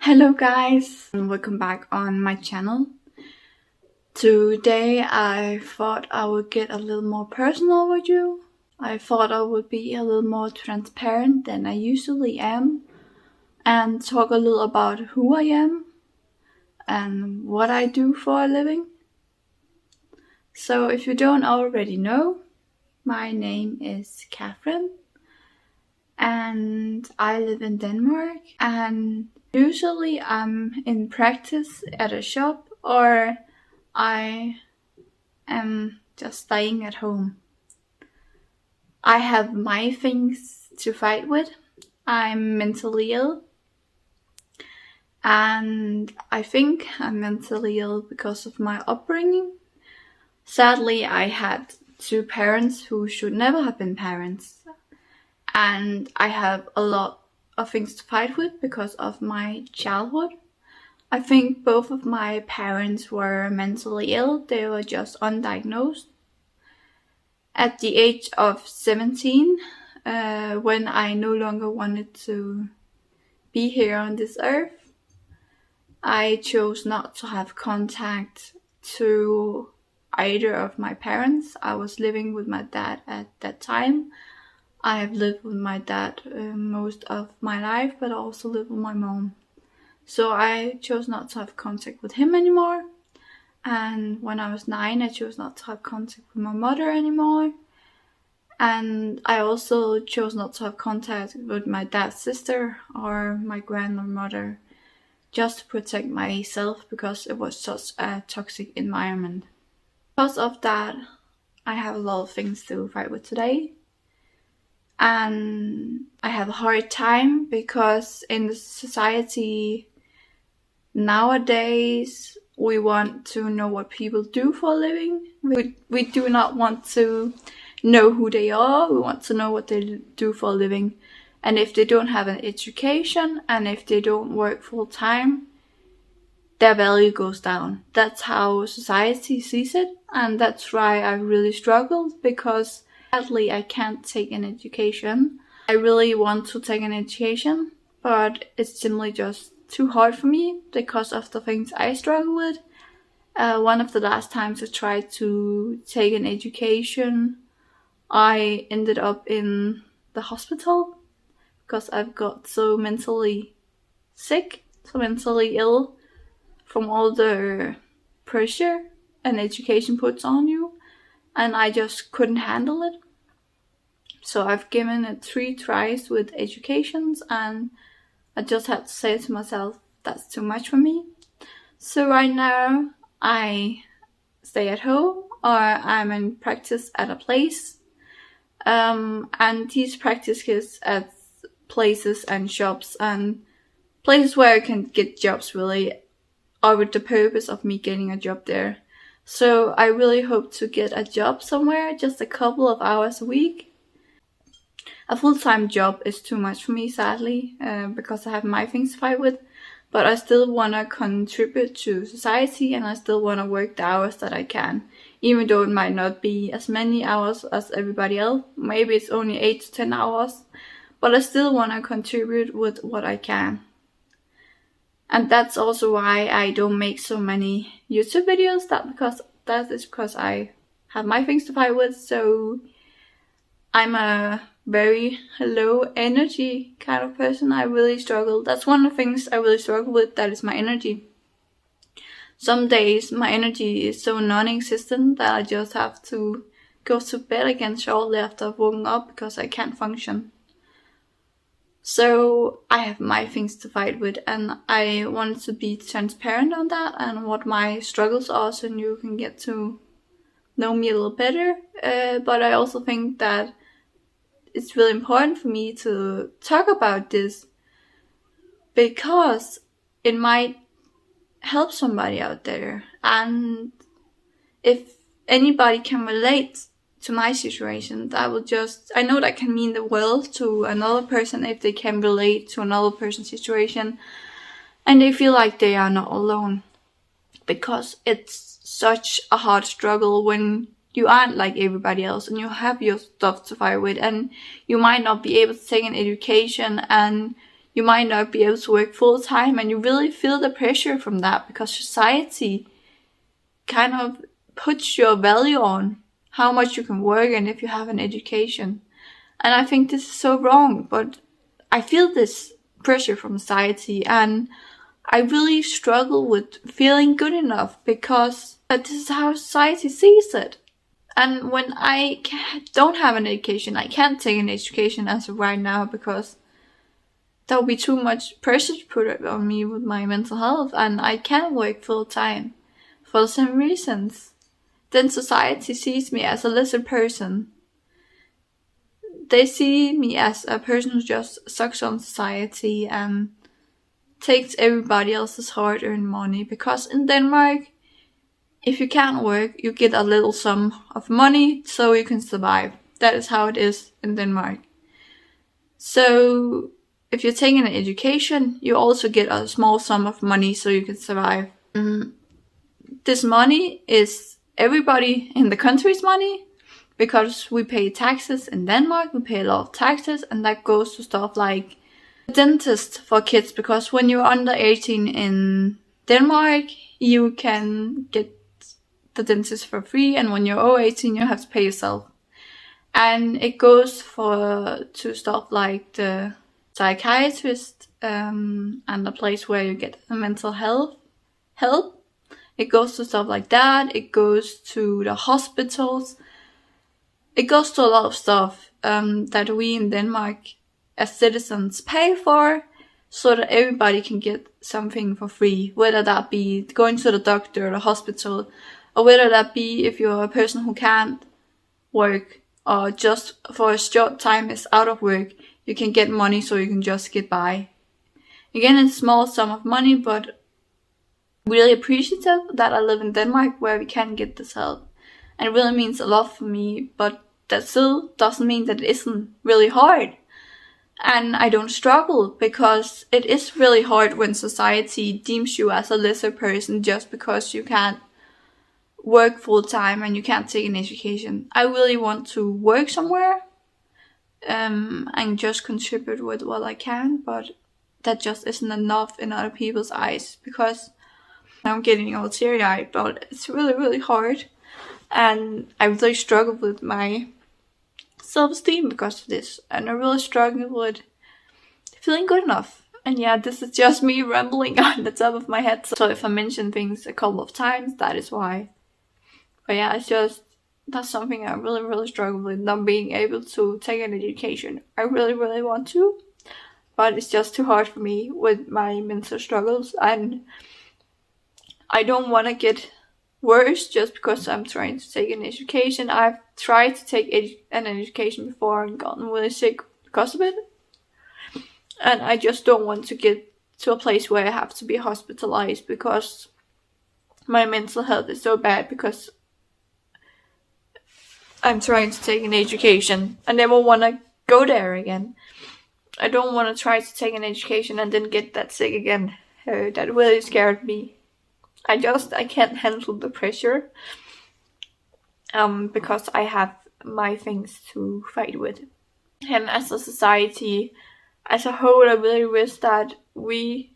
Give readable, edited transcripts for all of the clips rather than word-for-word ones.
Hello guys, and welcome back on my channel. Today I thought I would get a little more personal with you. I thought I would be a little more transparent than I usually am and talk a little about who I am and what I do for a living. So if you don't already know, my name is Catherine and I live in Denmark, and usually I'm in practice at a shop or I am just staying at home. I have my things to fight with. I'm mentally ill, and I think I'm mentally ill because of my upbringing. Sadly, I had two parents who should never have been parents, and I have a lot of things to fight with because of my childhood. I think both of my parents were mentally ill. They were just undiagnosed. At the age of 17, when I no longer wanted to be here on this earth, I chose not to have contact to either of my parents. I was living with my dad at that time. I have lived with my dad most of my life, but I also live with my mom. So I chose not to have contact with him anymore. And when I was 9, I chose not to have contact with my mother anymore. And I also chose not to have contact with my dad's sister or my grandmother, just to protect myself because it was such a toxic environment. Because of that, I have a lot of things to fight with today. And I have a hard time because in the society nowadays, we want to know what people do for a living. We do not want to know who they are. We want to know what they do for a living. And if they don't have an education and if they don't work full time, their value goes down. That's how society sees it. And that's why I really struggled, because sadly I can't take an education. I really want to take an education, but it's simply just too hard for me because of the things I struggle with. One of the last times I tried to take an education, I ended up in the hospital because I've got so mentally sick, so mentally ill from all the pressure an education puts on you, and I just couldn't handle it. So I've given it 3 tries with educations, and I just had to say to myself, that's too much for me. So right now I stay at home or I'm in practice at a place. And these practices at places and shops and places where I can get jobs really are with the purpose of me getting a job there. So I really hope to get a job somewhere, just a couple of hours a week. A full-time job is too much for me, sadly, because I have my things to fight with. But I still want to contribute to society, and I still want to work the hours that I can. Even though it might not be as many hours as everybody else. Maybe it's only 8 to 10 hours. But I still want to contribute with what I can. And that's also why I don't make so many YouTube videos. That is because I have my things to fight with. So I'm a very low energy kind of person. I really struggle. That's one of the things I really struggle with. That is my energy. Some days my energy is so non-existent that I just have to go to bed again shortly after I've woken up because I can't function. So I have my things to fight with, and I wanted to be transparent on that and what my struggles are, so you can get to know me a little better. But I also think that it's really important for me to talk about this because it might help somebody out there. And if anybody can relate to my situation, I know that can mean the world to another person if they can relate to another person's situation and they feel like they are not alone. Because it's such a hard struggle when you aren't like everybody else and you have your stuff to fight with, and you might not be able to take an education and you might not be able to work full time, and you really feel the pressure from that because society kind of puts your value on how much you can work and if you have an education. And I think this is so wrong, but I feel this pressure from society, and I really struggle with feeling good enough because this is how society sees it. And when I don't have an education, I can't take an education as of right now because that would be too much pressure to put on me with my mental health, and I can't work full time for the same reasons. Then society sees me as a lesser person. They see me as a person who just sucks on society and takes everybody else's hard-earned money. Because in Denmark, if you can't work, you get a little sum of money so you can survive. That is how it is in Denmark. So if you're taking an education, you also get a small sum of money so you can survive. This money is everybody in the country's money, because we pay taxes in Denmark. We pay a lot of taxes, and that goes to stuff like dentist for kids, because when you're under 18 in Denmark, you can get the dentist for free, and when you're over 18, you have to pay yourself. And it goes to stuff like the psychiatrist and the place where you get mental health help. It goes to stuff like that. It goes to the hospitals. It goes to a lot of stuff that we in Denmark as citizens pay for, so that everybody can get something for free, whether that be going to the doctor or the hospital, or whether that be if you're a person who can't work or just for a short time is out of work, you can get money so you can just get by. Again, it's a small sum of money, but really appreciative that I live in Denmark where we can get this help. And it really means a lot for me, but that still doesn't mean that it isn't really hard. And I don't struggle, because it is really hard when society deems you as a lesser person just because you can't work full time and you can't take an education. I really want to work somewhere and just contribute with what I can, but that just isn't enough in other people's eyes, because I'm getting all teary-eyed, but it's really, really hard. And I really struggle with my self-esteem because of this. And I really struggle with feeling good enough. And yeah, this is just me rambling on the top of my head. So if I mention things a couple of times, that is why. But yeah, that's something I really, really struggle with, not being able to take an education. I really, really want to, but it's just too hard for me with my mental struggles. And I don't want to get worse just because I'm trying to take an education. I've tried to take an education before and gotten really sick because of it. And I just don't want to get to a place where I have to be hospitalized because my mental health is so bad because I'm trying to take an education. I never want to go there again. I don't want to try to take an education and then get that sick again. That really scared me. I can't handle the pressure because I have my things to fight with. And as a society, as a whole, I really wish that we,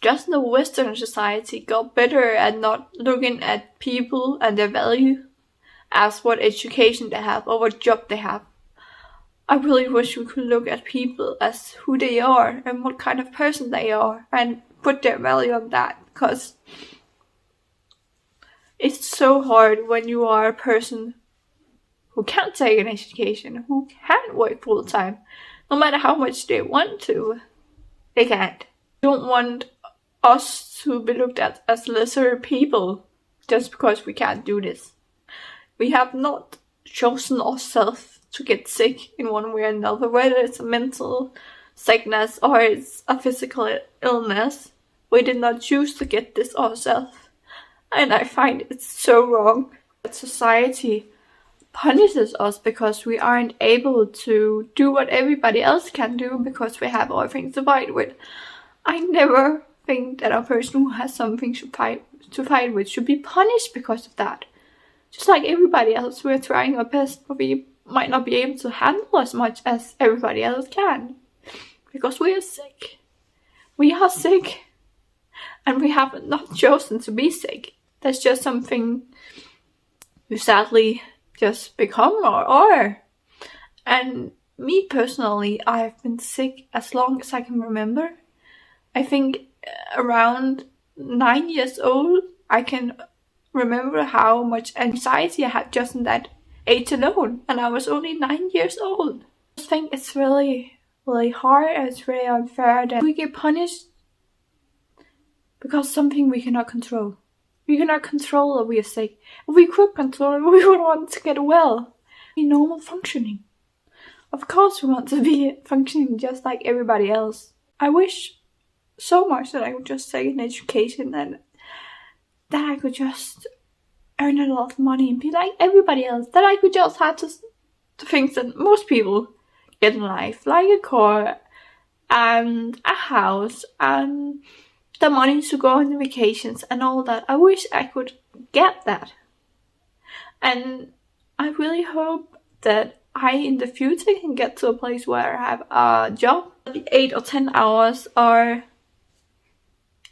just in the Western society, got better at not looking at people and their value as what education they have or what job they have. I really wish we could look at people as who they are and what kind of person they are and put their value on that, because it's so hard when you are a person who can't take an education, who can't work full time. No matter how much they want to, they can't. I don't want us to be looked at as lesser people just because we can't do this. We have not chosen ourselves to get sick in one way or another, whether it's a mental sickness or it's a physical illness. We did not choose to get this ourselves. And I find it so wrong that society punishes us because we aren't able to do what everybody else can do because we have other things to fight with. I never think that a person who has something to fight with should be punished because of that. Just like everybody else, we're trying our best, but we might not be able to handle as much as everybody else can. because we are sick. We are sick, and we have not chosen to be sick. That's just something we sadly just become or are. And me personally, I've been sick as long as I can remember. I think around 9 years old, I can remember how much anxiety I had just in that age alone, and I was only 9 years old. I think it's really, really hard and it's really unfair that we get punished because something we cannot control. We cannot control that we are sick. If we could control it, we would want to get well. Be normal functioning. Of course we want to be functioning just like everybody else. I wish so much that I could just take an education and that I could just earn a lot of money and be like everybody else. That I could just have the things that most people get in life, like a car and a house and the money to go on vacations and all that. I wish I could get that. And I really hope that I in the future can get to a place where I have a job. 8 or 10 hours or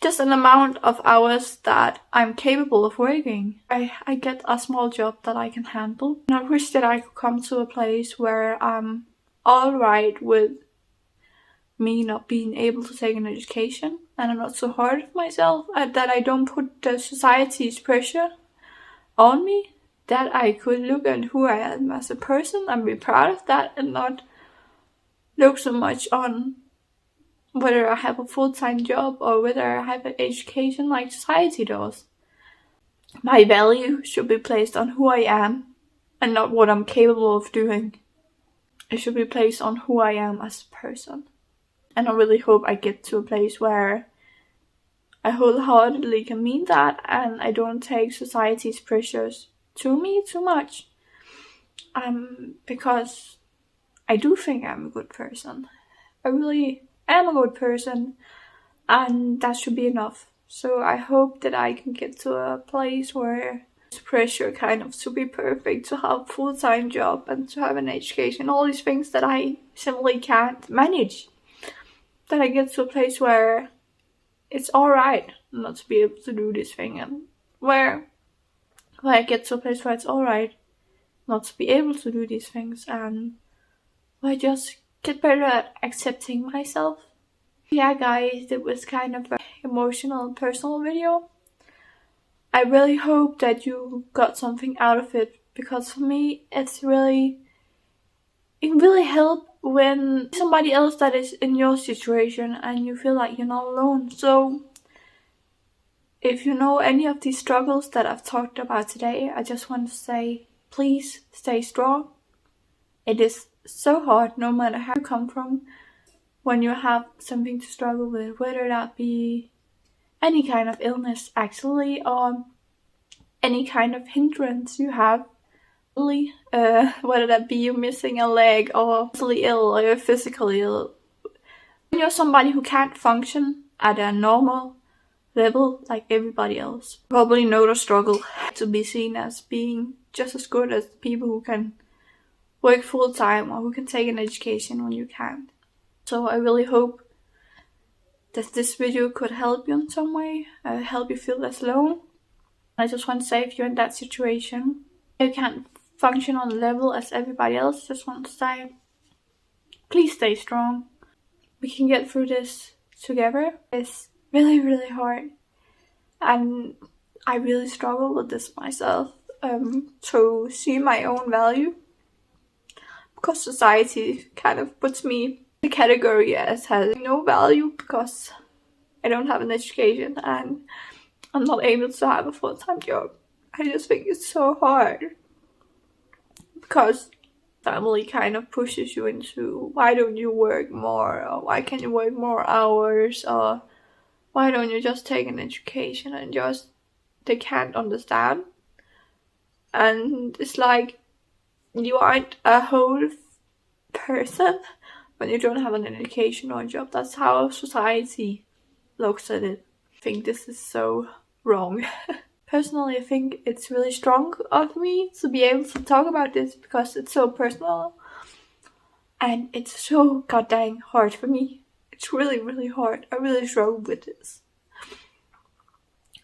just an amount of hours that I'm capable of working. I get a small job that I can handle. And I wish that I could come to a place where I'm alright with me not being able to take an education, and I'm not so hard on myself, that I don't put the society's pressure on me, that I could look at who I am as a person and be proud of that and not look so much on whether I have a full-time job or whether I have an education like society does. My value should be placed on who I am and not what I'm capable of doing. It should be placed on who I am as a person. And I really hope I get to a place where I wholeheartedly can mean that and I don't take society's pressures to me too much. Because I do think I'm a good person. I really am a good person, and that should be enough. So I hope that I can get to a place where there's pressure kind of to be perfect, to have a full-time job and to have an education, all these things that I simply can't manage. That I get to a place where it's alright not to be able to do this thing, and where I get to a place where it's alright not to be able to do these things, and where I just get better at accepting myself. Yeah guys, it was kind of an emotional and personal video. I really hope that you got something out of it, because for me it really helps when somebody else that is in your situation and you feel like you're not alone. So if you know any of these struggles that I've talked about today, I just want to say, please stay strong. It is so hard, no matter how you come from, when you have something to struggle with, whether that be any kind of illness actually, or any kind of hindrance you have, whether that be you missing a leg or mentally ill or you're physically ill. When you're somebody who can't function at a normal level like everybody else, probably know the struggle to be seen as being just as good as the people who can work full-time or who can take an education when you can't. So I really hope that this video could help you in some way, help you feel less alone. I just want to say, if you're in that situation, you can't function on the level as everybody else, just want to say, please stay strong. We can get through this together. It's really, really hard, and I really struggle with this myself, to see my own value, because society kind of puts me in the category as having no value because I don't have an education and I'm not able to have a full-time job. I just think it's so hard, because family kind of pushes you into, why don't you work more, or why can't you work more hours, or why don't you just take an education, and just they can't understand. And it's like, you aren't a whole person when you don't have an education or a job. That's how society looks at it. I think this is so wrong. Personally, I think it's really strong of me to be able to talk about this, because it's so personal and it's so goddamn hard for me. It's really, really hard. I really struggle with this.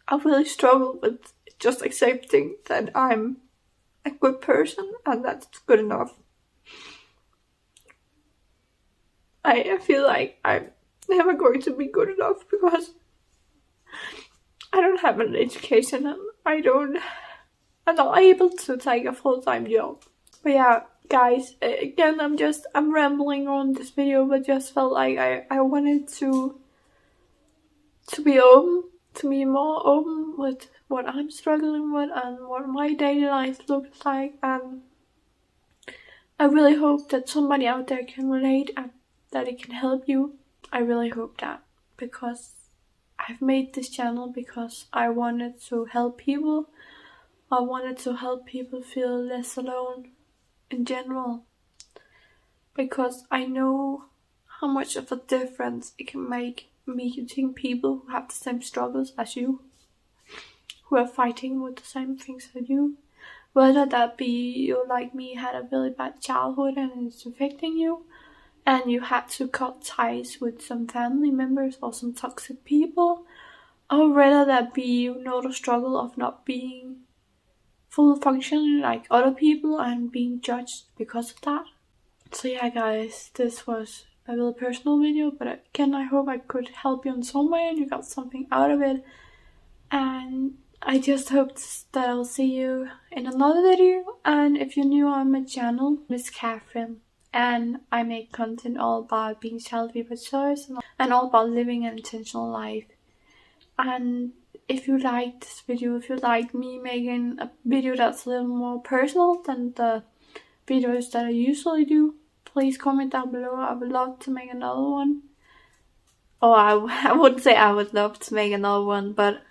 I really struggle with just accepting that I'm a good person and that's good enough. I feel like I'm never going to be good enough because I don't have an education and I'm not able to take a full-time job. But yeah, guys, again, I'm rambling on this video, but just felt like I wanted to be open, to be more open with what I'm struggling with and what my daily life looks like. And I really hope that somebody out there can relate and that it can help you. I really hope that, because I've made this channel because I wanted to help people. I wanted to help people feel less alone in general, because I know how much of a difference it can make meeting people who have the same struggles as you, who are fighting with the same things as you. Whether that be you, like me, had a really bad childhood and it's affecting you, and you had to cut ties with some family members or some toxic people, or whether that be you know the struggle of not being full function like other people and being judged because of that. So yeah, guys, this was a really personal video, but again, I hope I could help you in some way and you got something out of it. And I just hope that I'll see you in another video. And if you're new on my channel, Miss Catherine, and I make content all about being healthy by choice and all about living an intentional life. And if you like this video, if you like me making a video that's a little more personal than the videos that I usually do, please comment down below. I would love to make another one. Oh, I wouldn't say I would love to make another one, but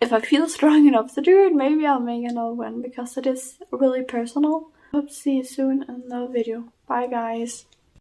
if I feel strong enough to do it, maybe I'll make another one, because it is really personal. Hope to see you soon in another video. Bye, guys.